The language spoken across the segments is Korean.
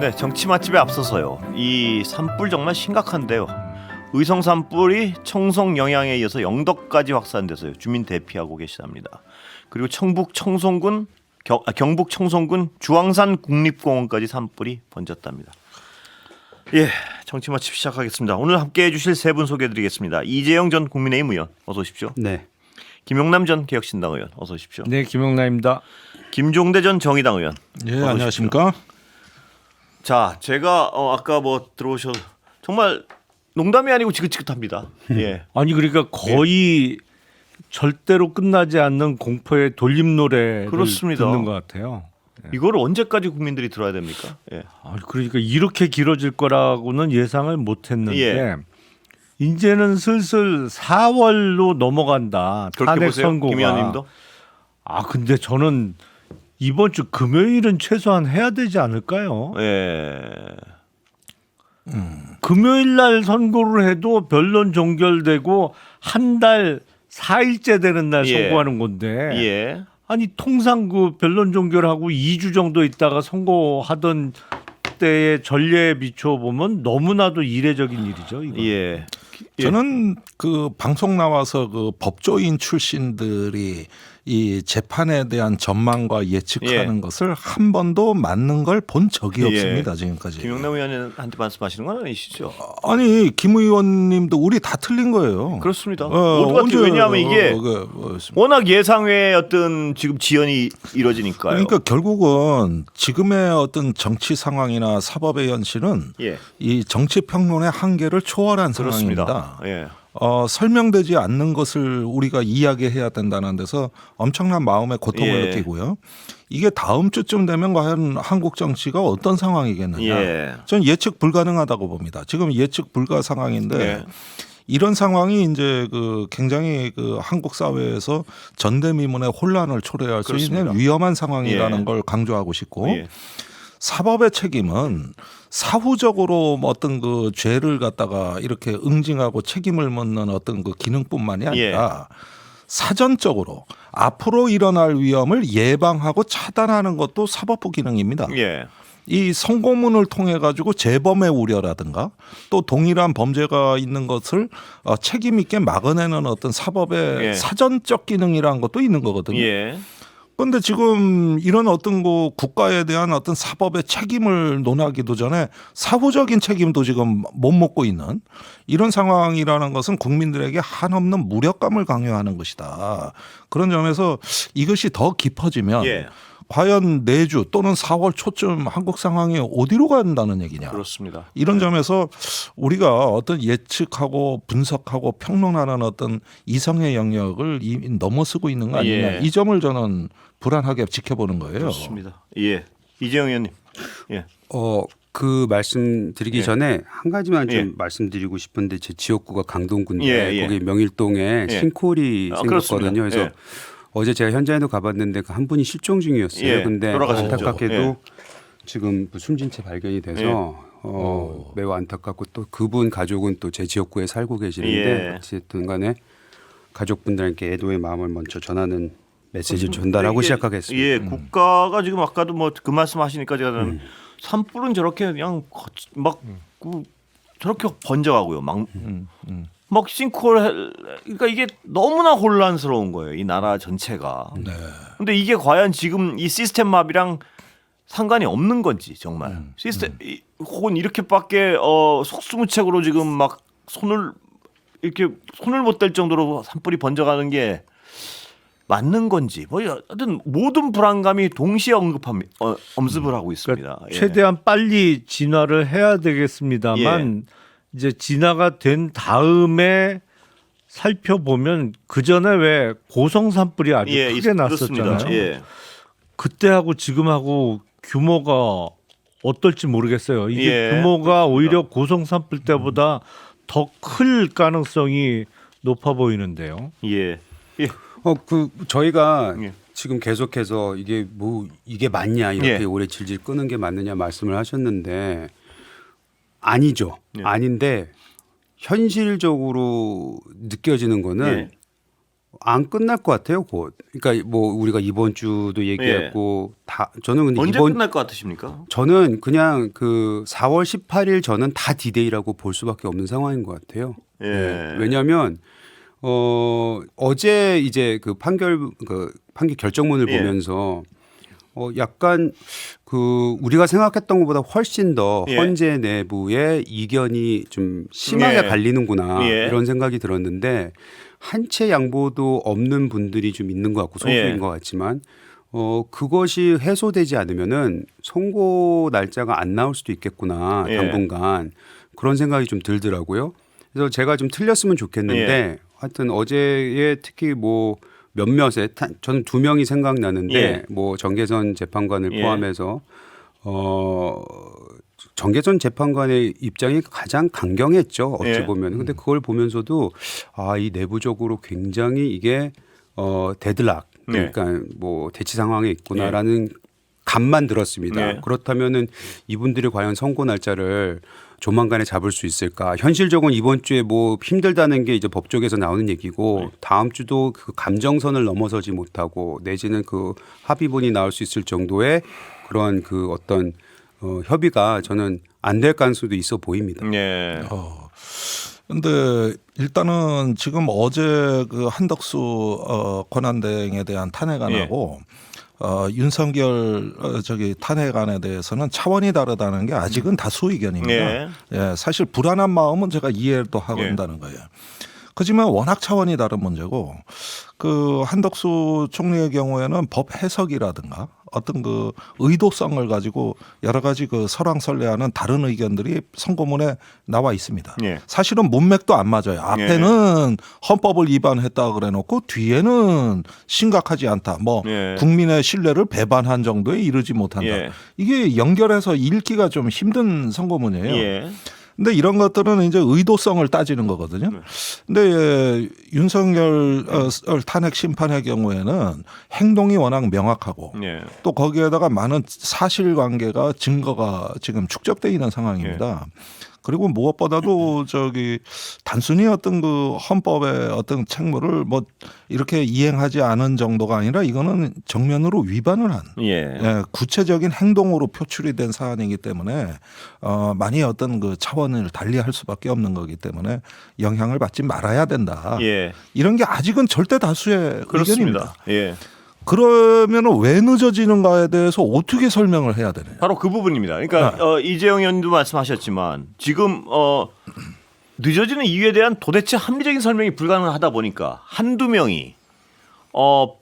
네, 정치 맛집에 앞서서요. 이 산불 정말 심각한데요. 의성 산불이 청송 영양에 이어서 영덕까지 확산돼서요. 주민 대피하고 계시답니다. 그리고 경북 청송군 주황산 국립공원까지 산불이 번졌답니다. 예, 정치 맛집 시작하겠습니다. 오늘 함께해 주실 세 분 소개해드리겠습니다. 이재영 전 국민의힘 의원 어서 오십시오. 네. 김용남 전 개혁신당 의원 어서 오십시오. 네, 김용남입니다. 김종대 전 정의당 의원. 예, 안녕하십니까? 자, 제가 아까 뭐 들어오셔 정말 농담이 아니고 지긋지긋합니다. 예. 아니 그러니까 거의 절대로 끝나지 않는 공포의 돌림 노래를 그렇습니다. 듣는 것 같아요. 이걸 언제까지 국민들이 들어야 됩니까? 예. 아니 그러니까 이렇게 길어질 거라고는 예상을 못했는데 예. 이제는 슬슬 4월로 넘어간다. 그렇게 탄핵 보세요, 선고가. 김 의원님도. 아 근데 저는 이번 주 금요일은 최소한 해야 되지 않을까요? 예. 금요일 날 선고를 해도 변론 종결되고 한 달 4일째 되는 날 예. 선고하는 건데 예. 아니 통상 그 변론 종결하고 2주 정도 있다가 선고하던 때의 전례에 비춰 보면 너무나도 이례적인 일이죠. 이거. 예. 저는 그 방송 나와서 그 법조인 출신들이 이 재판에 대한 전망과 예측하는 예. 것을 한 번도 맞는 걸 본 적이 예. 없습니다. 지금까지. 김용남 의원한테 말씀하시는 건 아니시죠? 아니 김 의원님도 우리 다 틀린 거예요. 그렇습니다. 모두가 왜냐하면 이게 워낙 예상외의 어떤 지금 지연이 이루어지니까요. 그러니까 결국은 지금의 어떤 정치 상황이나 사법의 현실은 예. 이 정치 평론의 한계를 초월한 그렇습니다. 상황입니다. 예. 설명되지 않는 것을 우리가 이야기해야 된다는 데서 엄청난 마음의 고통을 예. 느끼고요. 이게 다음 주쯤 되면 과연 한국 정치가 어떤 상황이겠느냐. 예. 저는 예측 불가능하다고 봅니다. 지금 예측 불가 상황인데 예. 이런 상황이 이제 그 굉장히 그 한국 사회에서 전대미문의 혼란을 초래할 수 그렇습니다. 있는 위험한 상황이라는 예. 걸 강조하고 싶고 예. 사법의 책임은 사후적으로 어떤 그 죄를 갖다가 이렇게 응징하고 책임을 묻는 어떤 그 기능뿐만이 아니라 사전적으로 앞으로 일어날 위험을 예방하고 차단하는 것도 사법부 기능입니다. 예. 이 선고문을 통해 가지고 재범의 우려라든가 또 동일한 범죄가 있는 것을 책임 있게 막아내는 어떤 사법의 예. 사전적 기능이라는 것도 있는 거거든요. 예. 그런데 지금 이런 어떤 그 국가에 대한 어떤 사법의 책임을 논하기도 전에 사후적인 책임도 지금 못 묻고 있는 이런 상황이라는 것은 국민들에게 한없는 무력감을 강요하는 것이다. 그런 점에서 이것이 더 깊어지면 예. 과연 내주 또는 4월 초쯤 한국 상황이 어디로 간다는 얘기냐. 그렇습니다. 이런 점에서 우리가 어떤 예측하고 분석하고 평론하는 어떤 이성의 영역을 이미 넘어서고 있는 거 아니냐. 예. 이 점을 저는 불안하게 지켜보는 거예요. 그렇습니다. 예. 이재영 의원님. 예. 그 말씀드리기 예. 전에 한 가지만 좀 예. 말씀드리고 싶은데 제 지역구가 강동구인데 예, 예. 거기 명일동에 예. 싱크홀이 그렇습니다. 생겼거든요. 그래서 예. 어제 제가 현장에도 가봤는데 그 한 분이 실종 중이었어요. 예, 근데 돌아가셨죠. 안타깝게도 예. 지금 숨진 채 발견이 돼서 매우 안타깝고 또 그분 가족은 또 제 지역구에 살고 계시는데 예. 어쨌든 간에 가족분들께 애도의 마음을 먼저 전하는 메시지를 전달하고 이게, 시작하겠습니다. 예, 국가가 지금 아까도 뭐 그 말씀하시니까 제가 산불은 저렇게 그냥 저렇게 번져가고요. 막 싱크홀 그러니까 이게 너무나 혼란스러운 거예요. 이 나라 전체가. 네. 근데 이게 과연 지금 이 시스템 마비랑 상관이 없는 건지 정말 시스템 혹은 이렇게밖에 속수무책으로 지금 막 손을 못 댈 정도로 산불이 번져가는 게 맞는 건지 뭐 하여튼 모든 불안감이 동시에 엄습을 하고 있습니다. 그러니까 예. 최대한 빨리 진화를 해야 되겠습니다만 이제 진화가 된 다음에 살펴보면 그 전에 왜 고성 산불이 아주 크게 났었잖아요. 그렇습니다. 예. 그때하고 지금하고 규모가 어떨지 모르겠어요. 이게 예, 규모가 오히려 고성 산불 때보다 더 클 가능성이 높아 보이는데요. 예. 예. 저희가 예. 지금 계속해서 이게 맞냐 이렇게 예. 오래 질질 끄는 게 맞느냐 말씀을 하셨는데 아니죠. 예. 아닌데 현실적으로 느껴지는 거는 예. 안 끝날 것 같아요, 곧. 그러니까 뭐 우리가 이번 주도 얘기했고 다 저는 근데 언제 이번 끝날 것 같으십니까? 저는 그냥 그 4월 18일 저는 다 디데이라고 볼 수밖에 없는 상황인 것 같아요. 예. 네. 왜냐하면 어제 이제 그 판결 결정문을 예. 보면서 약간 그 우리가 생각했던 것보다 훨씬 더 예. 헌재 내부의 이견이 좀 심하게 예. 갈리는구나 예. 이런 생각이 들었는데 한 채 양보도 없는 분들이 좀 있는 것 같고 소수인 예. 것 같지만 그것이 해소되지 않으면은 선고 날짜가 안 나올 수도 있겠구나 예. 당분간 그런 생각이 좀 들더라고요. 그래서 제가 좀 틀렸으면 좋겠는데 예. 하여튼 어제에 특히 뭐 몇몇에 저는 2명이 생각나는데 예. 뭐 정계선 재판관을 예. 포함해서 정계선 재판관의 입장이 가장 강경했죠. 어찌 예. 보면. 근데 그걸 보면서도 이 내부적으로 굉장히 이게 데드락 그러니까 뭐 대치 상황에 있구나라는 감만 들었습니다. 예. 그렇다면은 이분들이 과연 선고 날짜를 조만간에 잡을 수 있을까? 현실적으로는 이번 주에 뭐 힘들다는 게 이제 법조계에서 나오는 얘기고 다음 주도 그 감정선을 넘어서지 못하고 내지는 그 합의문이 나올 수 있을 정도의 그런 그 어떤 협의가 저는 안 될 가능성도 있어 보입니다. 예. 근데 일단은 지금 어제 그 한덕수 권한대행에 대한 탄핵안하고 윤석열 탄핵안에 대해서는 차원이 다르다는 게 아직은 다수 의견입니다. 예. 예, 사실 불안한 마음은 제가 이해도 하고 예. 있다는 거예요. 그렇지만 워낙 차원이 다른 문제고 그 한덕수 총리의 경우에는 법 해석이라든가 어떤 그 의도성을 가지고 여러 가지 그 설왕설래하는 다른 의견들이 선고문에 나와 있습니다. 예. 사실은 문맥도 안 맞아요. 앞에는 헌법을 위반했다 그래놓고 뒤에는 심각하지 않다. 뭐 예. 국민의 신뢰를 배반한 정도에 이르지 못한다. 예. 이게 연결해서 읽기가 좀 힘든 선고문이에요. 예. 근데 이런 것들은 이제 의도성을 따지는 거거든요. 근데 윤석열 탄핵 심판의 경우에는 행동이 워낙 명확하고 예. 또 거기에다가 많은 사실관계가 증거가 지금 축적돼 있는 상황입니다. 그리고 무엇보다도 단순히 어떤 그 헌법의 어떤 책무를 뭐 이렇게 이행하지 않은 정도가 아니라 이거는 정면으로 위반을 한 구체적인 행동으로 표출이 된 사안이기 때문에 많이 어떤 그 차원을 달리할 수밖에 없는 거기 때문에 영향을 받지 말아야 된다. 이런 게 아직은 절대 다수의 의견입니다. 예. 그러면 왜 늦어지는가에 대해서 어떻게 설명을 해야 되느냐. 바로 그 부분입니다. 그러니까 이재용 의원도 말씀하셨지만 지금 늦어지는 이유에 대한 도대체 합리적인 설명이 불가능하다 보니까 한두 명이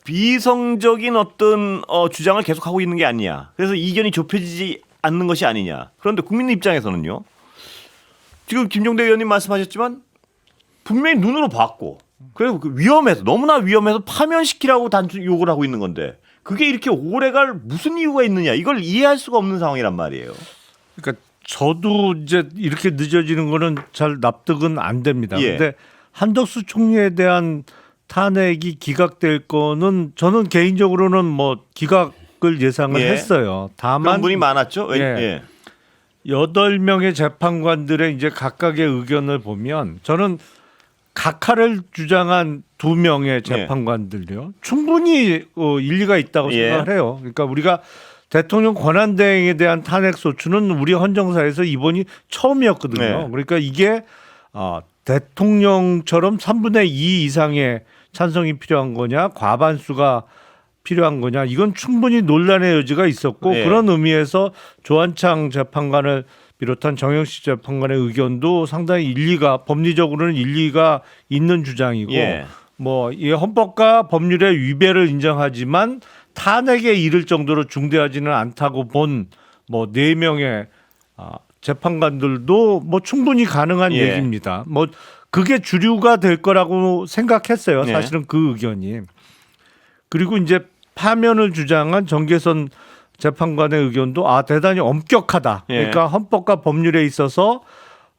비성적인 어떤 주장을 계속하고 있는 게 아니냐. 그래서 이견이 좁혀지지 않는 것이 아니냐. 그런데 국민 입장에서는요. 지금 김종대 의원님 말씀하셨지만 분명히 눈으로 봤고 그래서 위험해서 너무나 위험해서 파면시키라고 단순 요구를 하고 있는 건데 그게 이렇게 오래갈 무슨 이유가 있느냐 이걸 이해할 수가 없는 상황이란 말이에요. 그러니까 저도 이제 이렇게 늦어지는 거는 잘 납득은 안 됩니다. 그런데 한덕수 총리에 대한 탄핵이 기각될 거는 저는 개인적으로는 뭐 기각을 예상을 했어요. 다만 그런 분이 많았죠. 8명의 재판관들의 이제 각각의 의견을 보면 저는 각하를 주장한 2명의 재판관들요 충분히 일리가 있다고 생각을 해요. 그러니까 우리가 대통령 권한대행에 대한 탄핵 소추는 우리 헌정사에서 이번이 처음이었거든요. 그러니까 이게 대통령처럼 3분의 2 이상의 찬성이 필요한 거냐, 과반수가 필요한 거냐, 이건 충분히 논란의 여지가 있었고 그런 의미에서 조한창 재판관을 비롯한 정영식 재판관의 의견도 상당히 일리가 법리적으로는 일리가 있는 주장이고 뭐 이 헌법과 법률의 위배를 인정하지만 탄핵에 이를 정도로 중대하지는 않다고 본 뭐 4명의 재판관들도 뭐 충분히 가능한 얘기입니다. 뭐 그게 주류가 될 거라고 생각했어요. 사실은 그 의견이. 그리고 이제 파면을 주장한 정계선 재판관의 의견도 대단히 엄격하다. 그러니까 헌법과 법률에 있어서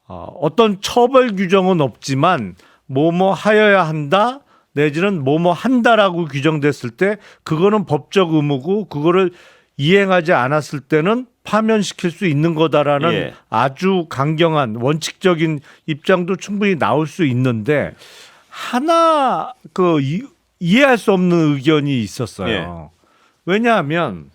어떤 처벌 규정은 없지만 뭐뭐 하여야 한다 내지는 뭐뭐 한다라고 규정됐을 때 그거는 법적 의무고 그거를 이행하지 않았을 때는 파면시킬 수 있는 거다라는 아주 강경한 원칙적인 입장도 충분히 나올 수 있는데 하나 이해할 수 없는 의견이 있었어요. 예. 왜냐하면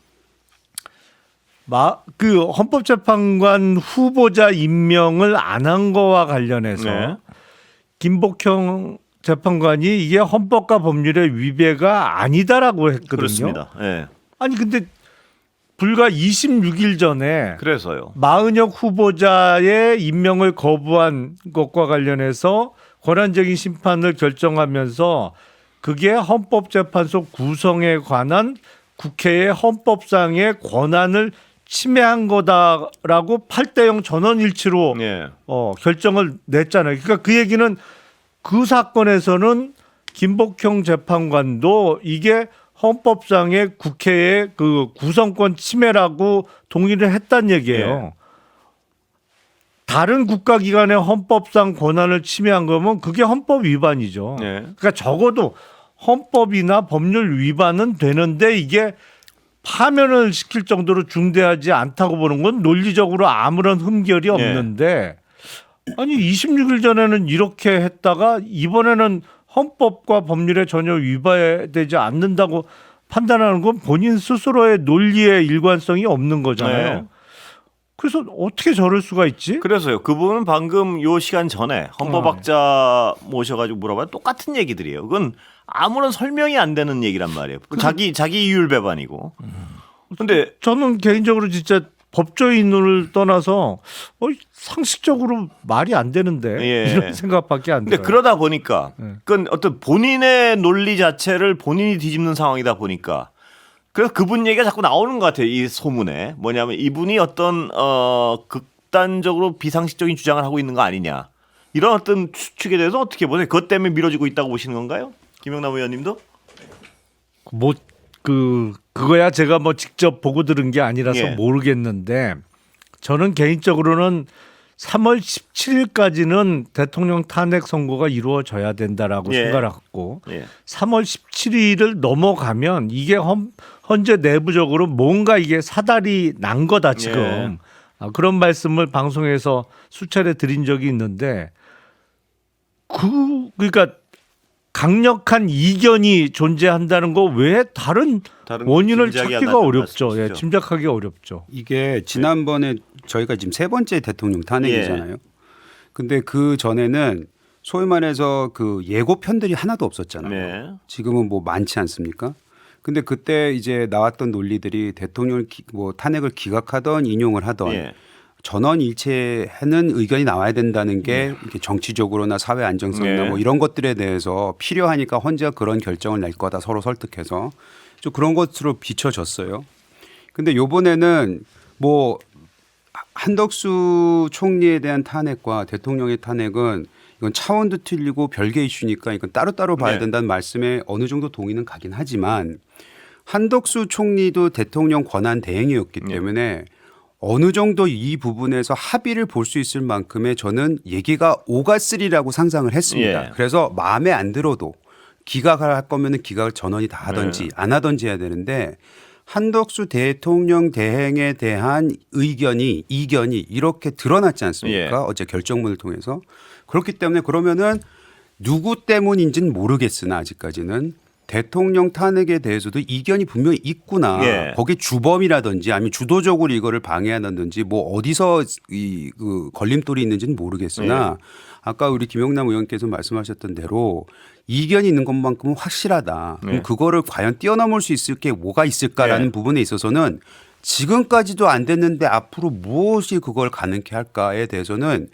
그 헌법재판관 후보자 임명을 안 한 거와 관련해서 네. 김복형 재판관이 이게 헌법과 법률의 위배가 아니다라고 했거든요. 그렇습니다. 예. 아니 근데 불과 26일 전에 그래서요. 마은혁 후보자의 임명을 거부한 것과 관련해서 권한적인 심판을 결정하면서 그게 헌법재판소 구성에 관한 국회의 헌법상의 권한을 침해한 거다라고 8대0 전원일치로 예. 결정을 냈잖아요. 그러니까 그 얘기는 그 사건에서는 김복형 재판관도 이게 헌법상의 국회의 그 구성권 침해라고 동의를 했단 얘기예요. 예. 다른 국가기관의 헌법상 권한을 침해한 거면 그게 헌법 위반이죠. 예. 그러니까 적어도 헌법이나 법률 위반은 되는데 이게 파면을 시킬 정도로 중대하지 않다고 보는 건 논리적으로 아무런 흠결이 없는데 아니 26일 전에는 이렇게 했다가 이번에는 헌법과 법률에 전혀 위반되지 않는다고 판단하는 건 본인 스스로의 논리의 일관성이 없는 거잖아요. 네. 그래서 어떻게 저럴 수가 있지? 그래서요. 그분은 방금 요 시간 전에 헌법학자 모셔가지고 물어봐도 똑같은 얘기들이에요. 그건 아무런 설명이 안 되는 얘기란 말이에요. 자기 이율 배반이고. 근데 저는 개인적으로 진짜 법조인을 떠나서 상식적으로 말이 안 되는데 예. 이런 생각밖에 안 근데 들어요. 그러다 보니까 네. 그건 어떤 본인의 논리 자체를 본인이 뒤집는 상황이다 보니까 그래서 그분 얘기가 자꾸 나오는 것 같아요. 이 소문에 뭐냐면 이분이 어떤 극단적으로 비상식적인 주장을 하고 있는 거 아니냐 이런 어떤 추측에 대해서 어떻게 보세요? 그것 때문에 미뤄지고 있다고 보시는 건가요? 김영남 의원님도? 그거야 제가 뭐 직접 보고 들은 게 아니라서 예. 모르겠는데 저는 개인적으로는 3월 17일까지는 대통령 탄핵 선고가 이루어져야 된다라고 예. 생각하고 예. 3월 17일을 넘어가면 이게 헌재 내부적으로 뭔가 이게 사달이 난 거다 지금. 예. 그런 말씀을 방송에서 수차례 드린 적이 있는데 그러니까 강력한 이견이 존재한다는 거 외에 다른 원인을 짐작이 안 찾기가 난다는 어렵죠. 예, 말씀이시죠? 짐작하기 어렵죠. 이게 지난번에 저희가 지금 세 번째 대통령 탄핵이잖아요. 근데 그 전에는 소위 말해서 그 예고편들이 하나도 없었잖아요. 네. 지금은 뭐 많지 않습니까? 근데 그때 이제 나왔던 논리들이 대통령 뭐 탄핵을 기각하던 인용을 하던 예. 전원 일체하는 의견이 나와야 된다는 게 이렇게 정치적으로나 사회 안정성이나 네. 뭐 이런 것들에 대해서 필요하니까 헌재가 그런 결정을 낼 거다 서로 설득해서 좀 그런 것으로 비춰졌어요. 근데 요번에는 뭐 한덕수 총리에 대한 탄핵과 대통령의 탄핵은 이건 차원도 틀리고 별개 이슈니까 이건 따로따로 봐야 네. 된다는 말씀에 어느 정도 동의는 가긴 하지만 한덕수 총리도 대통령 권한 대행이었기 때문에 어느 정도 이 부분에서 합의를 볼 수 있을 만큼의 저는 얘기가 오갔으리라고 상상을 했습니다. 예. 그래서 마음에 안 들어도 기각을 할 거면은 기각을 전원이 다 하든지 안 하든지 해야 되는데 한덕수 대통령 대행에 대한 이견이 이렇게 드러났지 않습니까? 예. 어제 결정문을 통해서. 그렇기 때문에 그러면은 누구 때문인지는 모르겠으나 아직까지는 대통령 탄핵에 대해서도 이견이 분명히 있구나. 예. 거기 주범이라든지 아니면 주도적으로 이거를 방해한다든지 뭐 어디서 그 걸림돌이 있는지는 모르겠으나 아까 우리 김영남 의원께서 말씀하셨던 대로 이견이 있는 것만큼은 확실하다. 그럼 그거를 과연 뛰어넘을 수 있을 게 뭐가 있을까라는 부분에 있어서는 지금까지도 안 됐는데 앞으로 무엇이 그걸 가능케 할까에 대해서는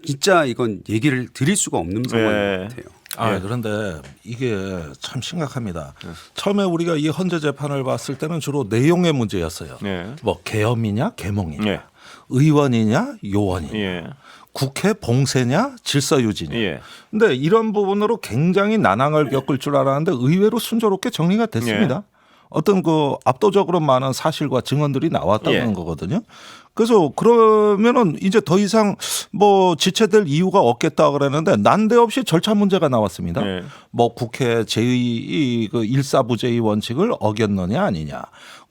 진짜 이건 얘기를 드릴 수가 없는 상황인 것 같아요. 그런데 이게 참 심각합니다. 처음에 우리가 이 헌재 재판을 봤을 때는 주로 내용의 문제였어요. 네. 뭐 계엄이냐 계몽이냐 예. 의원이냐 요원이냐 예. 국회 봉쇄냐 질서 유지냐. 예. 근데 이런 부분으로 굉장히 난항을 겪을 줄 알았는데 의외로 순조롭게 정리가 됐습니다. 어떤 그 압도적으로 많은 사실과 증언들이 나왔다는 거거든요. 그래서 그러면은 이제 더 이상 뭐 지체될 이유가 없겠다 그랬는데 난데없이 절차 문제가 나왔습니다. 네. 뭐 국회 제2 그 일사부재의 원칙을 어겼느냐 아니냐,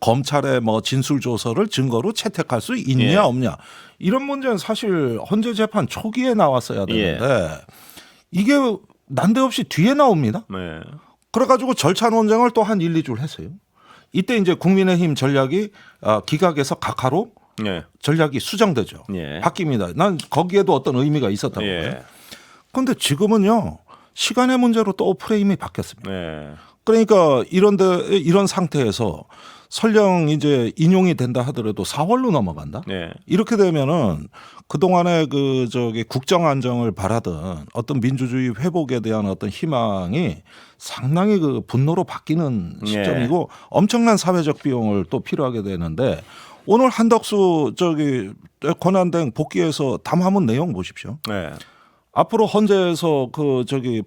검찰의 뭐 진술 조서를 증거로 채택할 수 있냐 없냐, 이런 문제는 사실 헌재 재판 초기에 나왔어야 되는데 이게 난데없이 뒤에 나옵니다. 네. 그래가지고 절차 논쟁을 또 한 1, 2줄 했어요. 이때 이제 국민의힘 전략이 기각에서 각하로 예. 전략이 수정되죠. 예. 바뀝니다. 난 거기에도 어떤 의미가 있었다고 봐요. 예. 그런데 지금은요. 시간의 문제로 또 프레임이 바뀌었습니다. 예. 그러니까 이런 상태에서 설령 이제 인용이 된다 하더라도 4월로 넘어간다. 예. 이렇게 되면은 그동안에 국정 안정을 바라던 어떤 민주주의 회복에 대한 어떤 희망이 상당히 분노로 바뀌는 시점이고 엄청난 사회적 비용을 또 필요하게 되는데 오늘 한덕수 권한대행 복귀해서 담화문 내용 보십시오. 예. 앞으로 헌재에서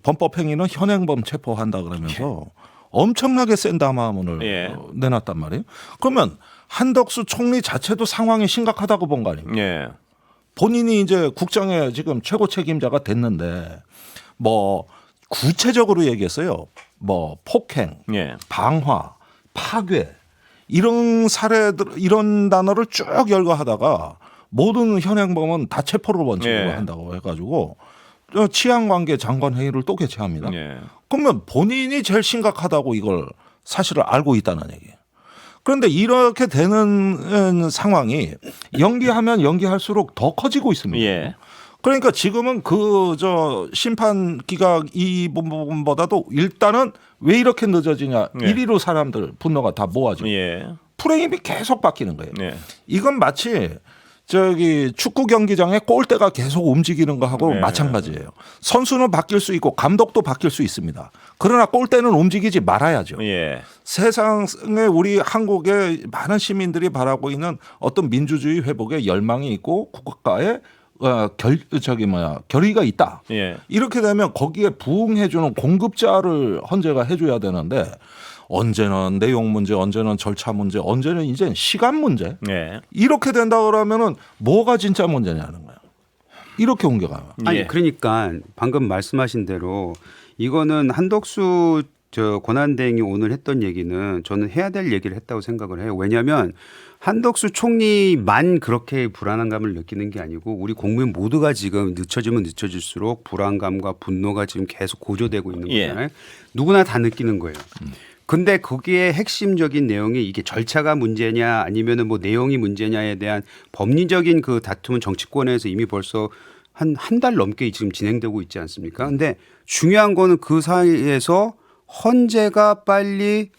범법 행위는 현행범 체포한다 그러면서 엄청나게 센 담화문을 내놨단 말이에요. 그러면 한덕수 총리 자체도 상황이 심각하다고 본 거 아닙니까? 예. 본인이 이제 국정의 지금 최고 책임자가 됐는데 뭐 구체적으로 얘기했어요. 뭐 폭행, 예. 방화, 파괴 이런 사례들 이런 단어를 쭉 열거하다가 모든 현행범은 다 체포를 원칙으로 한다고 해가지고 치안관계 장관회의를 또 개최합니다. 예. 그러면 본인이 제일 심각하다고 이걸 사실을 알고 있다는 얘기예요. 그런데 이렇게 되는 상황이 연기하면 연기할수록 더 커지고 있습니다. 예. 그러니까 지금은 심판 기각 이 부분보다도 일단은 왜 이렇게 늦어지냐 이리로 사람들 분노가 다 모아지고 프레임이 계속 바뀌는 거예요. 이건 마치 축구 경기장에 골대가 계속 움직이는 거하고 마찬가지예요. 선수는 바뀔 수 있고 감독도 바뀔 수 있습니다. 그러나 골대는 움직이지 말아야죠. 세상에 우리 한국의 많은 시민들이 바라고 있는 어떤 민주주의 회복에 열망이 있고 국가에 결의가 있다. 이렇게 되면 거기에 부응해주는 공급자를 헌재가 해줘야 되는데 언제는 내용 문제, 언제는 절차 문제, 언제는 이제 시간 문제. 이렇게 된다 그러면은 뭐가 진짜 문제냐는 거예요. 이렇게 옮겨가요. 아니 그러니까 방금 말씀하신 대로 이거는 한덕수 권한대행이 오늘 했던 얘기는 저는 해야 될 얘기를 했다고 생각을 해요. 왜냐하면 한덕수 총리만 그렇게 불안감을 느끼는 게 아니고 우리 국민 모두가 지금 늦춰지면 늦춰질수록 불안감과 분노가 지금 계속 고조되고 있는 거잖아요. 누구나 다 느끼는 거예요. 근데 거기에 핵심적인 내용이 이게 절차가 문제냐 아니면은 뭐 내용이 문제냐에 대한 법리적인 그 다툼은 정치권에서 이미 벌써 한 달 넘게 지금 진행되고 있지 않습니까? 근데 중요한 거는 그 사이에서 헌재가 빨리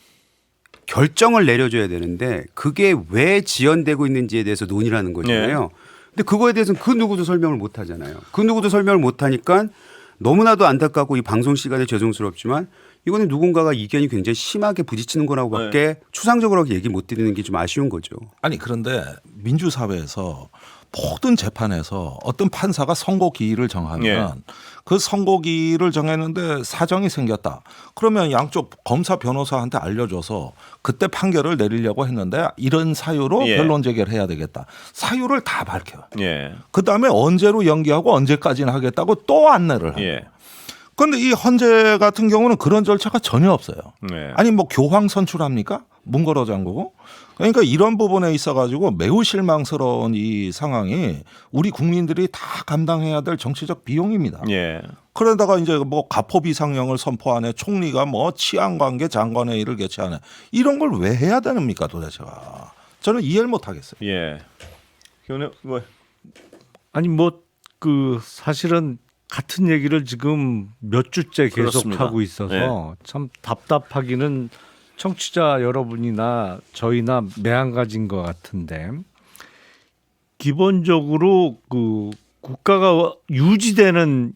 결정을 내려줘야 되는데 그게 왜 지연되고 있는지에 대해서 논의라는 거잖아요. 근데 그거에 대해서는 그 누구도 설명을 못 하잖아요. 그 누구도 설명을 못 하니까 너무나도 안타깝고 이 방송 시간에 죄송스럽지만 이거는 누군가가 이견이 굉장히 심하게 부딪히는 거라고밖에 추상적으로 얘기 못 드리는 게 좀 아쉬운 거죠. 아니 그런데 민주사회에서 모든 재판에서 어떤 판사가 선고기일을 정하면 그 선고기일을 정했는데 사정이 생겼다. 그러면 양쪽 검사 변호사한테 알려줘서 그때 판결을 내리려고 했는데 이런 사유로 변론 제기를 해야 되겠다. 사유를 다 밝혀요. 그다음에 언제로 연기하고 언제까지는 하겠다고 또 안내를 해요. 그런데 이 헌재 같은 경우는 그런 절차가 전혀 없어요. 아니 뭐 교황 선출합니까? 문거로 잠그고. 그러니까 이런 부분에 있어가지고 매우 실망스러운 이 상황이 우리 국민들이 다 감당해야 될 정치적 비용입니다. 그러다가 이제 뭐 가포 비상령을 선포하네, 총리가 뭐 치안관계 장관회의를 개최하네, 이런 걸 왜 해야 됩니까 도대체가? 저는 이해를 못 하겠어요. 아니 사실은 같은 얘기를 지금 몇 주째 계속 그렇습니다. 하고 있어서 참 답답하기는 청취자 여러분이나 저희나 매한가지인 것 같은데 기본적으로 국가가 유지되는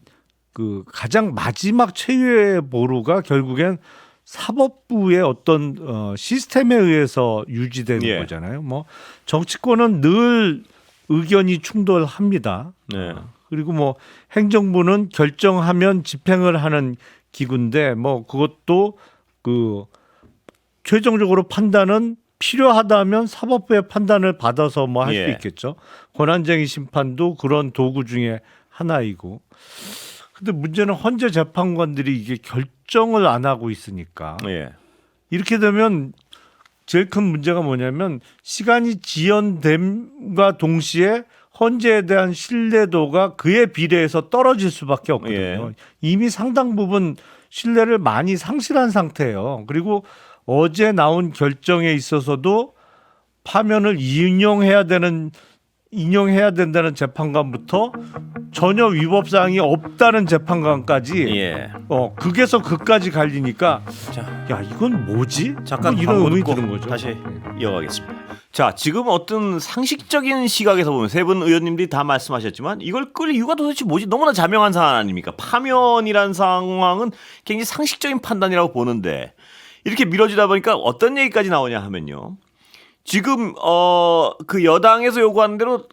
가장 마지막 최후의 보루가 결국엔 사법부의 어떤 시스템에 의해서 유지되는 거잖아요. 뭐 정치권은 늘 의견이 충돌합니다. 그리고 뭐 행정부는 결정하면 집행을 하는 기구인데 뭐 그것도 최종적으로 판단은 필요하다면 사법부의 판단을 받아서 뭐 할 수 있겠죠. 권한쟁의 심판도 그런 도구 중에 하나이고. 근데 문제는 헌재 재판관들이 이게 결정을 안 하고 있으니까 이렇게 되면 제일 큰 문제가 뭐냐면 시간이 지연됨과 동시에 헌재에 대한 신뢰도가 그에 비례해서 떨어질 수밖에 없거든요. 이미 상당 부분 신뢰를 많이 상실한 상태예요. 그리고 어제 나온 결정에 있어서도 파면을 인용해야 된다는 재판관부터 전혀 위법 사항이 없다는 재판관까지 예. 극에서 극까지 갈리니까 자, 야 이건 뭐지? 잠깐 뭐 이런 광고 의문이 듣고 드는 거죠. 다시 이어가겠습니다. 자, 지금 어떤 상식적인 시각에서 보면 세 분 의원님들이 다 말씀하셨지만 이걸 끌 이유가 도대체 뭐지? 너무나 자명한 사안 아닙니까? 파면이란 상황은 굉장히 상식적인 판단이라고 보는데 이렇게 미뤄지다 보니까 어떤 얘기까지 나오냐 하면요. 지금 그 여당에서 요구하는 대로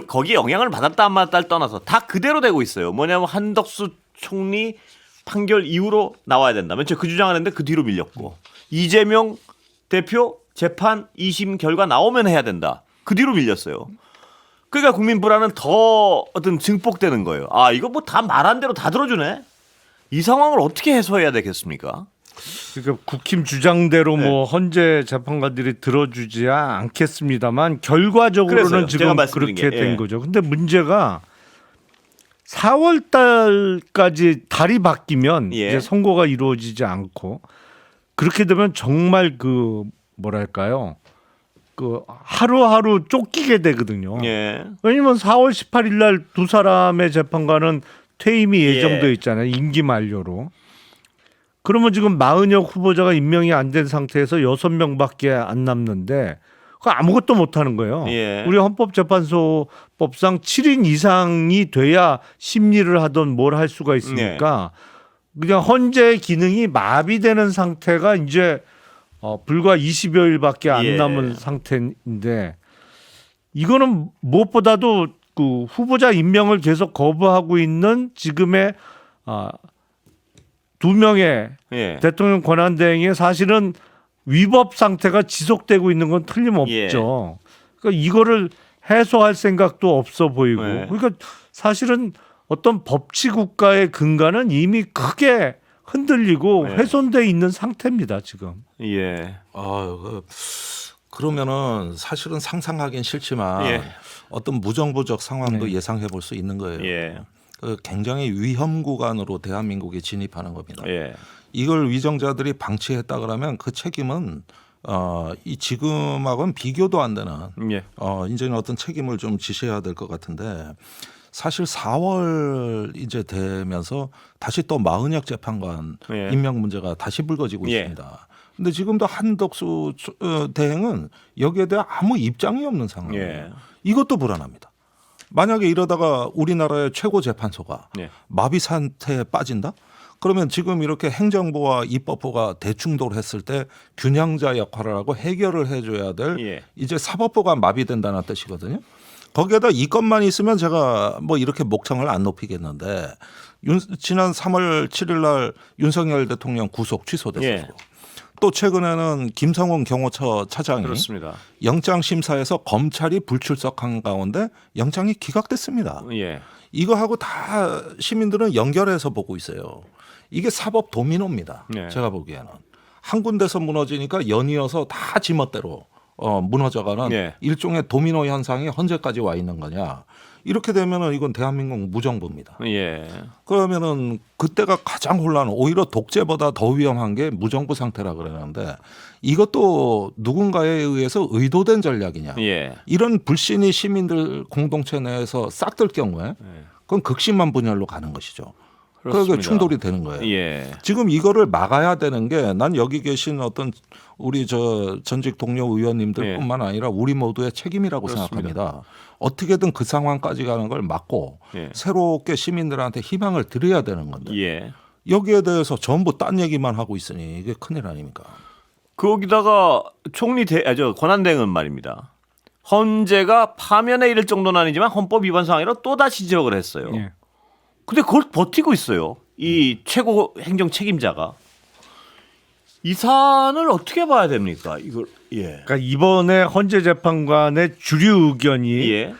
거기에 영향을 받았다 안 받았다를 떠나서 다 그대로 되고 있어요. 뭐냐면 한덕수 총리 판결 이후로 나와야 된다. 맨 처음 그 주장을 했는데 그 뒤로 밀렸고 이재명 대표 재판 2심 결과 나오면 해야 된다. 그 뒤로 밀렸어요. 그러니까 국민 불안은 더 어떤 증폭되는 거예요. 아 이거 뭐 다 말한 대로 다 들어주네. 이 상황을 어떻게 해소해야 되겠습니까? 그러니까 국힘 주장대로 네. 뭐 헌재 재판관들이 들어주지 않겠습니다만 결과적으로는 그래서요. 제가 지금 말씀드린 그렇게 게, 된 예. 거죠. 근데 문제가 4월 달까지 달이 바뀌면 예. 이제 선고가 이루어지지 않고 그렇게 되면 정말 그 뭐랄까요? 그 하루하루 쫓기게 되거든요. 예. 왜냐면 4월 18일 날 두 사람의 재판관은 퇴임이 예정돼 예. 있잖아요. 임기 만료로. 그러면 지금 마은혁 후보자가 임명이 안 된 상태에서 6명밖에 안 남는데 그 아무것도 못 하는 거예요. 예. 우리 헌법재판소법상 7인 이상이 돼야 심리를 하던 뭘 할 수가 있으니까 그냥 헌재 기능이 마비되는 상태가 이제 불과 20여일밖에 안 예. 남은 상태인데 이거는 무엇보다도 그 후보자 임명을 계속 거부하고 있는 지금의 두 명의 예. 대통령 권한대행의 사실은 위법 상태가 지속되고 있는 건 틀림없죠. 그러니까 이거를 해소할 생각도 없어 보이고 예. 그러니까 사실은 어떤 법치 국가의 근간은 이미 크게 흔들리고 예. 훼손돼 있는 상태입니다 지금. 예. 그러면은 사실은 상상하기는 싫지만 예. 어떤 무정부적 상황도 네. 예상해 볼 수 있는 거예요. 예. 그 굉장히 위험 구간으로 대한민국이 진입하는 겁니다. 예. 이걸 위정자들이 방치했다 그러면 그 책임은 이 지금하고는 비교도 안 되는 예. 이제는 어떤 책임을 좀 지셔야 될 것 같은데 사실 4월 이제 되면서 다시 또 마은혁 재판관 예. 임명 문제가 다시 불거지고 예. 있습니다. 근데 지금도 한덕수 대행은 여기에 대해 아무 입장이 없는 상황이에요. 예. 이것도 불안합니다. 만약에 이러다가 우리나라의 최고 재판소가 예. 마비 상태에 빠진다? 그러면 지금 이렇게 행정부와 입법부가 대충돌했을 때 균형자 역할을 하고 해결을 해줘야 될 예. 이제 사법부가 마비된다는 뜻이거든요. 거기에다 이것만 있으면 제가 뭐 이렇게 목청을 안 높이겠는데 지난 3월 7일 날 윤석열 대통령 구속 취소됐었고 예. 또 최근에는 김성훈 경호처 차장이 그렇습니다. 영장 심사에서 검찰이 불출석한 가운데 영장이 기각됐습니다. 예. 이거하고 다 시민들은 연결해서 보고 있어요. 이게 사법 도미노입니다. 네. 제가 보기에는 한 군데서 무너지니까 연이어서 다 지멋대로 무너져가는 네. 일종의 도미노 현상이 헌재까지 와 있는 거냐. 이렇게 되면은 이건 대한민국 무정부입니다. 예. 그러면은 그때가 가장 오히려 독재보다 더 위험한 게 무정부 상태라 그러는데 이것도 누군가에 의해서 의도된 전략이냐. 예. 이런 불신이 시민들 공동체 내에서 싹들 경우에 그건 극심한 분열로 가는 것이죠. 그러니까 그렇습니다. 충돌이 되는 거예요. 예. 지금 이거를 막아야 되는 게 난 여기 계신 어떤 우리 전직 동료 의원님들뿐만 아니라 우리 모두의 책임이라고 그렇습니다. 생각합니다. 어떻게든 그 상황까지 가는 걸 막고 예. 새롭게 시민들한테 희망을 드려야 되는 건데 예. 여기에 대해서 전부 딴 얘기만 하고 있으니 이게 큰일 아닙니까? 거기다가 권한대행은 말입니다. 헌재가 파면에 이를 정도는 아니지만 헌법 위반 사항이라 또 다시 지적을 했어요. 예. 근데 그걸 버티고 있어요. 이 최고 행정 책임자가 이 사안을 어떻게 봐야 됩니까? 이걸 그러니까 이번에 헌재 재판관의 주류 의견이 예.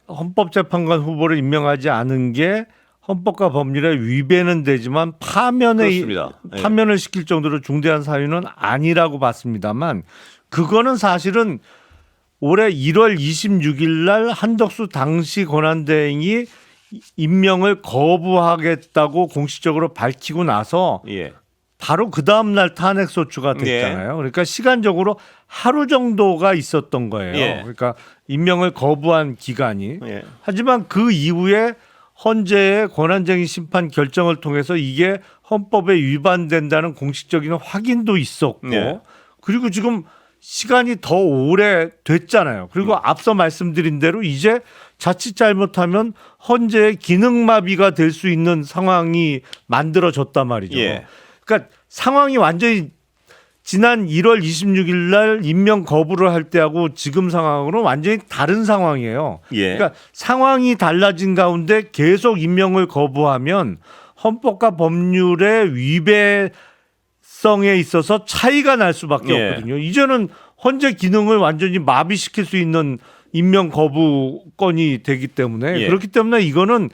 헌법재판관 후보를 임명하지 않은 게 헌법과 법률에 위배는 되지만 그렇습니다. 예. 파면을 시킬 정도로 중대한 사유는 아니라고 봤습니다만 그거는 사실은 올해 1월 26일 날 한덕수 당시 권한대행이 임명을 거부하겠다고 공식적으로 밝히고 나서 예. 바로 그 다음 날 탄핵 소추가 됐잖아요. 그러니까 시간적으로 하루 정도가 있었던 거예요. 예. 그러니까 임명을 거부한 기간이. 예. 하지만 그 이후에 헌재의 권한쟁의 심판 결정을 통해서 이게 헌법에 위반된다는 공식적인 확인도 있었고 예. 그리고 지금 시간이 더 오래 됐잖아요. 그리고 앞서 말씀드린 대로 이제 자칫 잘못하면 헌재의 기능마비가 될 수 있는 상황이 만들어졌단 말이죠. 예. 그러니까 상황이 완전히 지난 1월 26일 날 임명 거부를 할 때하고 지금 상황으로 완전히 다른 상황이에요. 예. 그러니까 상황이 달라진 가운데 계속 임명을 거부하면 헌법과 법률의 위배성에 있어서 차이가 날 수밖에 예. 없거든요. 이제는 헌재 기능을 완전히 마비시킬 수 있는 임명 거부권이 되기 때문에 예. 그렇기 때문에 이거는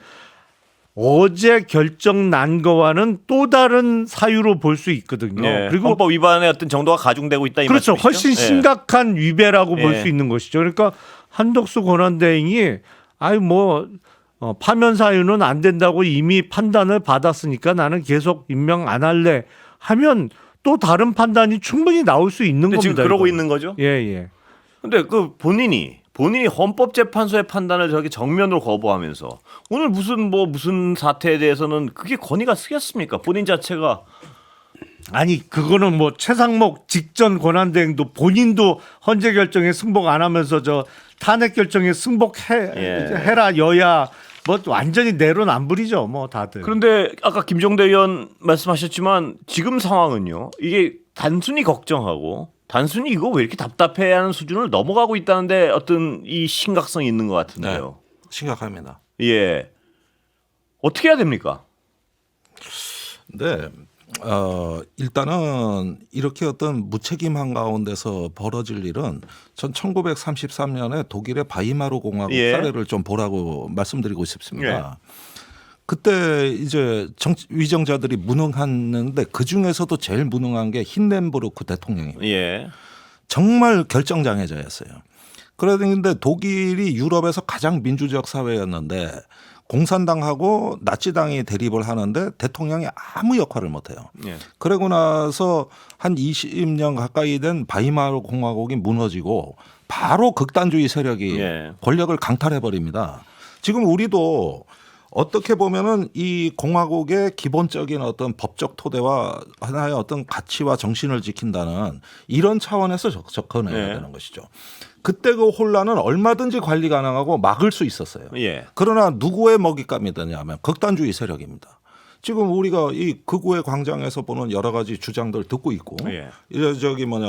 어제 결정 난 거와는 또 다른 사유로 볼 수 있거든요. 예. 그리고 헌법 위반의 어떤 정도가 가중되고 있다 이 그렇죠. 말씀이시죠? 훨씬 예. 심각한 위배라고 볼 예. 수 있는 것이죠. 그러니까 한덕수 권한대행이 파면 사유는 안 된다고 이미 판단을 받았으니까 나는 계속 임명 안 할래 하면 또 다른 판단이 충분히 나올 수 있는 근데 겁니다. 지금 그러고 이거는. 있는 거죠? 예, 예. 근데 그 본인이 헌법재판소의 판단을 저렇게 정면으로 거부하면서 오늘 무슨 사태에 대해서는 그게 건의가 쓰겠습니까? 본인 자체가 아니 그거는 뭐 최상목 직전 권한대행도 본인도 헌재 결정에 승복 안 하면서 저 탄핵 결정에 승복해라 여야 뭐 완전히 내로남불이죠 뭐 다들. 그런데 아까 김종대 의원 말씀하셨지만 지금 상황은요. 이게 단순히 걱정하고 단순히 이거 왜 이렇게 답답해하는 수준을 넘어가고 있다는데 어떤 이 심각성이 있는 것 같은데요. 심각합니다. 예. 어떻게 해야 됩니까? 네. 일단은 이렇게 어떤 무책임한 가운데서 벌어질 일은 전 1933년에 독일의 바이마르 공화국 예. 사례를 좀 보라고 말씀드리고 싶습니다. 그때 이제 위정자들이 무능했는데 그 중에서도 제일 무능한 게 힌덴부르크 대통령이에요. 예. 정말 결정장애자였어요. 그런데 독일이 유럽에서 가장 민주적 사회였는데 공산당하고 나치당이 대립을 하는데 대통령이 아무 역할을 못해요. 예. 그러고 나서 한 20년 가까이 된 바이마르 공화국이 무너지고 바로 극단주의 세력이 예. 권력을 강탈해 버립니다. 지금 우리도 어떻게 보면은 이 공화국의 기본적인 어떤 법적 토대와 하나의 어떤 가치와 정신을 지킨다는 이런 차원에서 접근해야 예. 되는 것이죠. 그때 그 혼란은 얼마든지 관리 가능하고 막을 수 있었어요. 예. 그러나 누구의 먹잇감이 되냐면 극단주의 세력입니다. 지금 우리가 이 극우의 광장에서 보는 여러 가지 주장들 듣고 있고 예. 이제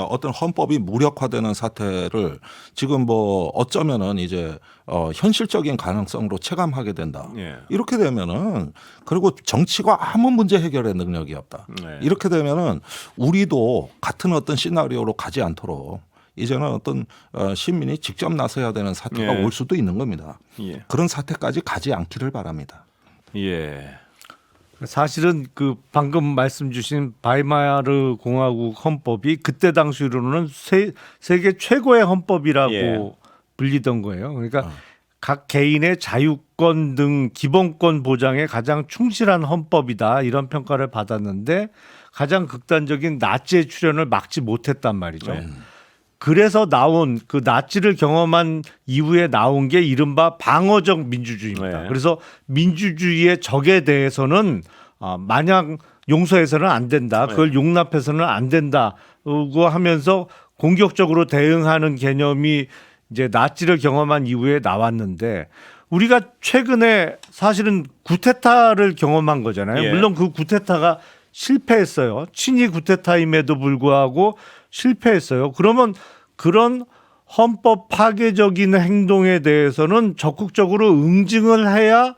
어떤 헌법이 무력화되는 사태를 지금 뭐 어쩌면은 이제 현실적인 가능성으로 체감하게 된다. 예. 이렇게 되면은 그리고 정치가 아무 문제 해결의 능력이 없다. 네. 이렇게 되면은 우리도 같은 어떤 시나리오로 가지 않도록 이제는 어떤 시민이 직접 나서야 되는 사태가 예. 올 수도 있는 겁니다. 예. 그런 사태까지 가지 않기를 바랍니다. 예. 사실은 그 방금 말씀 주신 바이마르 공화국 헌법이 그때 당시로는 세계 최고의 헌법이라고 예. 불리던 거예요. 그러니까 각 개인의 자유권 등 기본권 보장에 가장 충실한 헌법이다 이런 평가를 받았는데 가장 극단적인 나치의 출현을 막지 못했단 말이죠. 네. 그래서 나온 그 나치를 경험한 이후에 나온 게 이른바 방어적 민주주의입니다. 네. 그래서 민주주의의 적에 대해서는 마냥 용서해서는 안 된다. 그걸 용납해서는 안 된다고 하면서 공격적으로 대응하는 개념이 이제 나치를 경험한 이후에 나왔는데 우리가 최근에 사실은 구테타를 경험한 거잖아요. 예. 물론 그 구테타가 실패했어요. 친위 구테타임에도 불구하고 실패했어요. 그러면 그런 헌법 파괴적인 행동에 대해서는 적극적으로 응징을 해야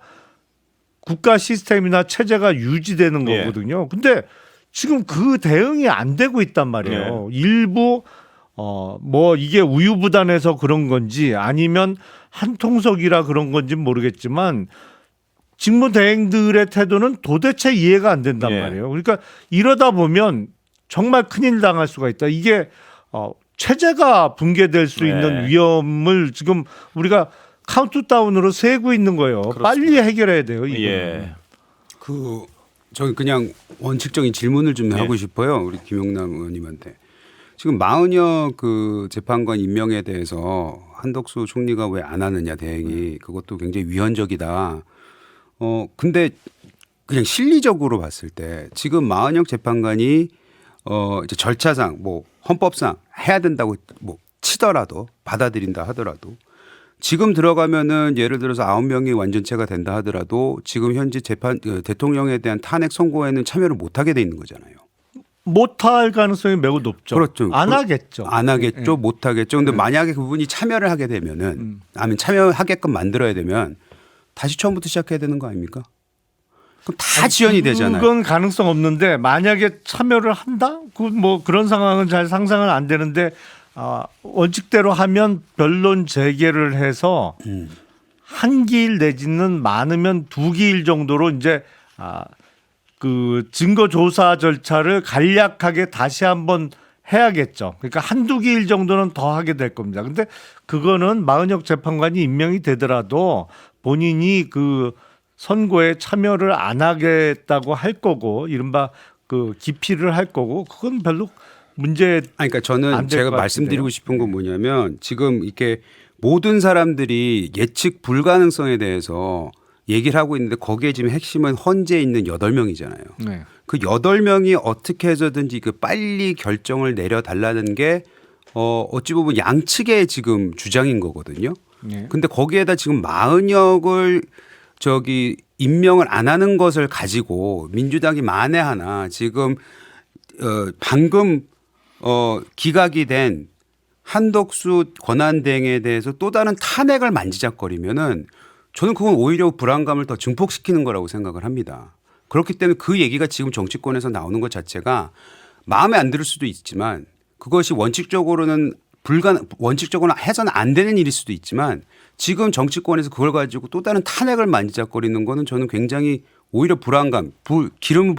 국가 시스템이나 체제가 유지되는 예. 거거든요. 근데 지금 그 대응이 안 되고 있단 말이에요. 일부 뭐 이게 우유부단해서 그런 건지 아니면 한통속이라 그런 건지 모르겠지만 직무대행들의 태도는 도대체 이해가 안 된단 예. 말이에요. 그러니까 이러다 보면 정말 큰일 당할 수가 있다. 이게 체제가 붕괴될 수 네. 있는 위험을 지금 우리가 카운트다운으로 세고 있는 거예요. 빨리 해결해야 돼요. 이거. 예. 저는 그냥 원칙적인 질문을 좀 하고 싶어요. 우리 김용남 의원님한테. 지금 마은혁 그 재판관 임명에 대해서 한덕수 총리가 왜 안 하느냐 대행이 그것도 굉장히 위헌적이다. 근데 그냥 실리적으로 봤을 때 지금 마은혁 재판관이 이제 절차상 뭐 헌법상 해야 된다고 뭐 치더라도 받아들인다 하더라도 지금 들어가면은 예를 들어서 9명이 완전체가 된다 하더라도 지금 현재 대통령에 대한 탄핵 선고에는 참여를 못 하게 돼 있는 거잖아요. 못할 가능성이 매우 높죠. 그렇죠. 안 하겠죠. 안 하겠죠. 못 하겠죠. 근데 만약에 그분이 참여를 하게 되면은 아니면 참여하게끔 만들어야 되면 다시 처음부터 시작해야 되는 거 아닙니까? 그럼 다 지연이 되잖아요. 그건 가능성 없는데 만약에 참여를 한다? 그 뭐 그런 상황은 잘 상상은 안 되는데 원칙대로 하면 변론 재개를 해서 한 기일 내지는 많으면 2기일 정도로 이제 그 증거 조사 절차를 간략하게 다시 한번 해야겠죠. 그러니까 1~2기일 정도는 더 하게 될 겁니다. 근데 그거는 마은혁 재판관이 임명이 되더라도 본인이 그 선고에 참여를 안 하겠다고 할 거고 이른바 그 기피를 할 거고 그건 별로 문제 그러니까 저는 제가 말씀드리고 싶은 건 뭐냐면 지금 이렇게 모든 사람들이 예측 불가능성에 대해서 얘기를 하고 있는데 거기에 지금 핵심은 헌재에 있는 8명이잖아요. 네. 그 8명이 어떻게 해서든지 그 빨리 결정을 내려달라는 게 어찌 보면 양측의 지금 주장인 거거든요. 네. 근데 거기에다 지금 마은혁을 임명을 안 하는 것을 가지고 민주당이 만에 하나 지금 방금 기각이 된 한덕수 권한대행에 대해서 또 다른 탄핵을 만지작거리면은 저는 그건 오히려 불안감을 더 증폭시키는 거라고 생각을 합니다. 그렇기 때문에 그 얘기가 지금 정치권에서 나오는 것 자체가 마음에 안 들 수도 있지만 그것이 원칙적으로는 원칙적으로는 해서는 안 되는 일일 수도 있지만 지금 정치권에서 그걸 가지고 또 다른 탄핵을 만지작거리는 거는 저는 굉장히 오히려 불안감, 기름을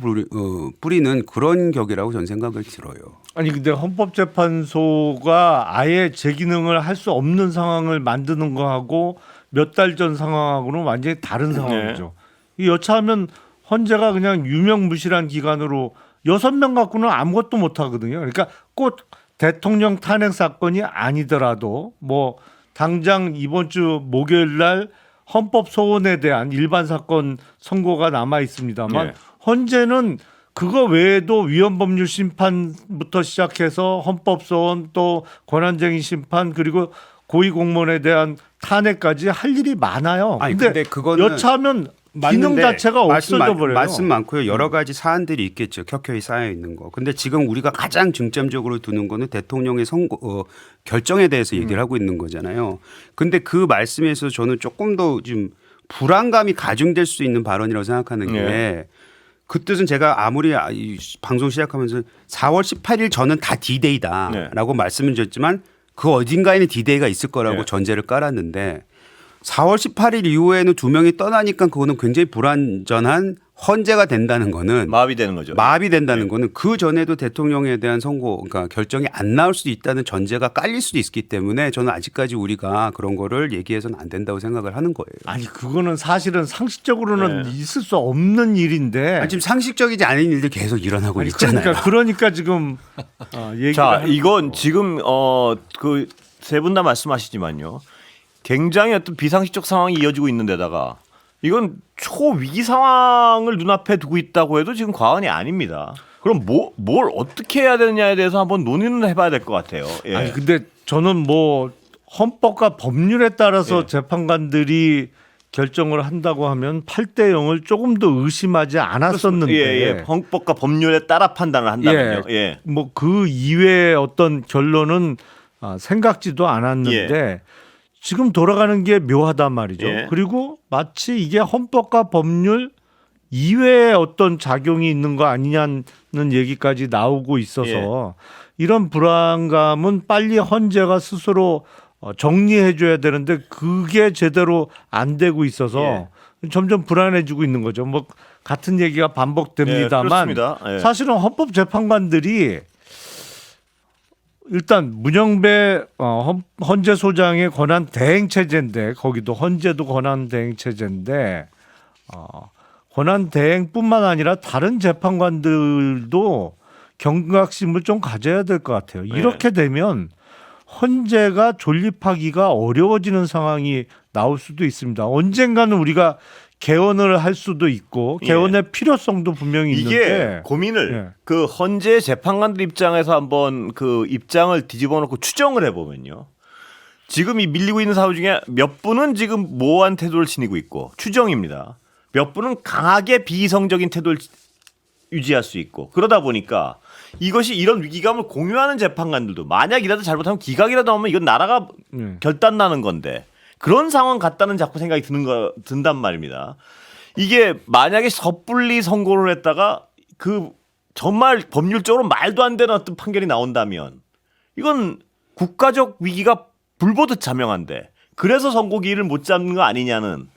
뿌리는 그런 격이라고 저는 생각을 들어요. 아니 근데 헌법재판소가 아예 제 기능을 할 수 없는 상황을 만드는 거하고 몇 달 전 상황하고는 완전히 다른 상황이죠. 이 여차하면 헌재가 그냥 유명무실한 기관으로 6명 갖고는 아무것도 못 하거든요. 그러니까 꼭 대통령 탄핵 사건이 아니더라도 뭐 당장 이번 주 목요일 날 헌법 소원에 대한 일반 사건 선고가 남아 있습니다만 네. 헌재는 그거 외에도 위헌법률 심판부터 시작해서 헌법 소원 또 권한쟁의 심판 그리고 고위공무원에 대한 탄핵까지 할 일이 많아요. 근데 그거는 여차하면 기능 자체가 없어져 버려요. 말씀 많고요. 여러 가지 사안들이 있겠죠. 켜켜이 쌓여 있는 거. 근데 지금 우리가 가장 중점적으로 두는 거는 대통령의 결정에 대해서 얘기를 하고 있는 거잖아요. 근데 그 말씀에서 저는 조금 더 좀 불안감이 가중될 수 있는 발언이라고 생각하는 게 그 뜻은 제가 아무리 이 방송 시작하면서 4월 18일 저는 다 D-Day다라고 말씀을 드렸지만 그 어딘가에는 D-Day가 있을 거라고 전제를 깔았는데 4월 18일 이후에는 2명이 떠나니까 그거는 굉장히 불안전한 헌재가 된다는 거는 마비되는 거죠. 마비된다는 거는 그 전에도 대통령에 대한 선고 그러니까 결정이 안 나올 수도 있다는 전제가 깔릴 수도 있기 때문에 저는 아직까지 우리가 그런 거를 얘기해서는 안 된다고 생각을 하는 거예요. 아니 그거는 사실은 상식적으로는 있을 수 없는 일인데 지금 상식적이지 않은 일들 계속 일어나고 있잖아요. 그러니까 지금 얘기가 자, 이건 지금 그 세 분 다 말씀하시지만요. 굉장히 어떤 비상식적 상황이 이어지고 있는데다가 이건 초위기 상황을 눈앞에 두고 있다고 해도 지금 과언이 아닙니다. 그럼 뭘 어떻게 해야 되느냐에 대해서 한번 논의는 해봐야 될 것 같아요. 예. 아니 근데 저는 뭐 헌법과 법률에 따라서 재판관들이 결정을 한다고 하면 8대0을 조금 더 의심하지 않았었는데 헌법과 법률에 따라 판단을 한다면요. 뭐 그 이외의 어떤 결론은 생각지도 않았는데 지금 돌아가는 게 묘하단 말이죠. 그리고 마치 이게 헌법과 법률 이외에 어떤 작용이 있는 거 아니냐는 얘기까지 나오고 있어서 이런 불안감은 빨리 헌재가 스스로 정리해 줘야 되는데 그게 제대로 안 되고 있어서 점점 불안해지고 있는 거죠. 뭐 같은 얘기가 반복됩니다만 사실은 헌법재판관들이 일단 문영배 헌재 소장의 권한 대행 체제인데 거기도 헌재도 권한 대행 체제인데 권한 대행뿐만 아니라 다른 재판관들도 경각심을 좀 가져야 될 것 같아요. 이렇게 되면 헌재가 존립하기가 어려워지는 상황이 나올 수도 있습니다. 언젠가는 우리가 개헌을 할 수도 있고 개헌의 필요성도 분명히 이게 있는데 고민을 그 헌재 재판관들 입장에서 한번 그 입장을 뒤집어 놓고 추정을 해보면요. 지금 이 밀리고 있는 사유 중에 몇 분은 지금 모호한 태도를 지니고 있고 추정입니다. 몇 분은 강하게 비이성적인 태도를 유지할 수 있고 그러다 보니까 이것이 이런 위기감을 공유하는 재판관들도 만약이라도 잘못하면 기각이라도 하면 이건 나라가 결단 나는 건데 그런 상황 같다는 자꾸 생각이 든단 말입니다. 이게 만약에 섣불리 선고를 했다가 그 정말 법률적으로 말도 안 되는 어떤 판결이 나온다면 이건 국가적 위기가 불보듯 자명한데 그래서 선고기일을 못 잡는 거 아니냐는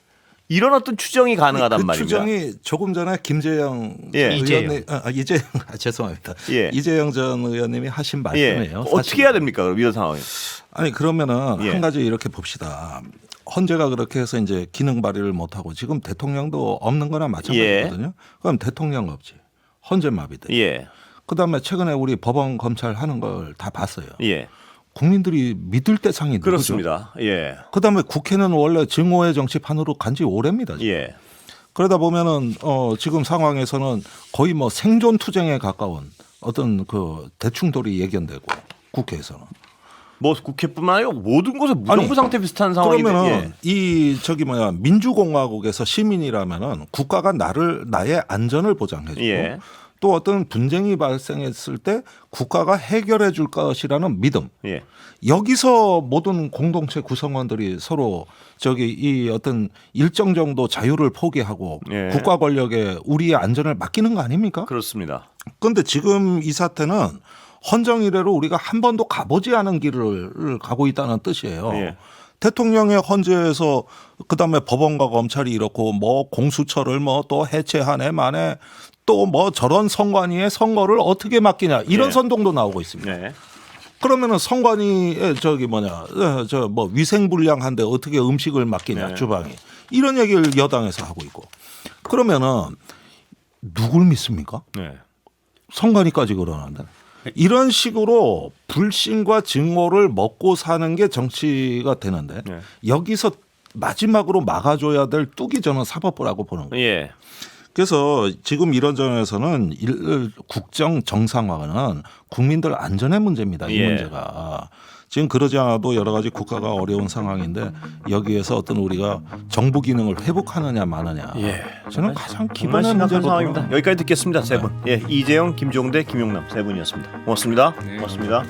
이런 어떤 추정이 가능하단 그 말입니다. 추정이 조금 전에 김재영 이재영. 의원님, 이재영 죄송합니다. 예. 이재영 전 의원님이 하신 말씀이에요. 어떻게 사실은. 해야 됩니까? 그럼 이런 상황에. 아니 그러면은 한 가지 이렇게 봅시다. 헌재가 그렇게 해서 이제 기능 발휘를 못 하고 지금 대통령도 없는 거나 마찬가지거든요. 그럼 대통령 없지. 헌재 마비돼. 예. 그다음에 최근에 우리 법원 검찰 하는 걸 다 봤어요. 예. 국민들이 믿을 대상이 누구죠? 그렇습니다. 예. 그다음에 국회는 원래 증오의 정치판으로 간지 오래입니다. 지금. 예. 그러다 보면은 지금 상황에서는 거의 뭐 생존 투쟁에 가까운 어떤 그 대충돌이 예견되고 국회에서는. 뭐 국회뿐만 아니라 모든 곳에 무정부 아니, 상태 비슷한 상황인데. 그러면은 이 민주공화국에서 시민이라면은 국가가 나의 안전을 보장해주고 예. 또 어떤 분쟁이 발생했을 때 국가가 해결해 줄 것이라는 믿음. 예. 여기서 모든 공동체 구성원들이 서로 이 어떤 일정 정도 자유를 포기하고 예. 국가 권력에 우리의 안전을 맡기는 거 아닙니까? 그렇습니다. 그런데 지금 이 사태는 헌정 이래로 우리가 한 번도 가보지 않은 길을 가고 있다는 뜻이에요. 예. 대통령의 헌재에서 그다음에 법원과 검찰이 이렇고 뭐 공수처를 뭐 또 해체하네 마네 또 뭐 저런 선관위의 선거를 어떻게 맡기냐 이런 예. 선동도 나오고 있습니다. 네. 그러면은 선관위에 뭐 위생불량한데 어떻게 음식을 맡기냐 네. 주방이 이런 얘기를 여당에서 하고 있고 그러면은 누굴 믿습니까? 네. 선관위까지 그러는데 이런 식으로 불신과 증오를 먹고 사는 게 정치가 되는데 네. 여기서 마지막으로 막아줘야 될 뚝이 저는 사법부라고 보는 거예요. 예. 그래서 지금 이런 점에서는 국정 정상화는 국민들 안전의 문제입니다. 이 예. 문제가. 지금 그러지 않아도 여러 가지 국가가 어려운 상황인데 여기에서 어떤 우리가 정부 기능을 회복하느냐 마느냐. 예. 저는 가장 정말 기본의 심각한 문제거든요. 상황입니다. 여기까지 듣겠습니다. 세 분. 예. 이재영, 김종대, 김용남 세 분이었습니다. 고맙습니다. 고맙습니다.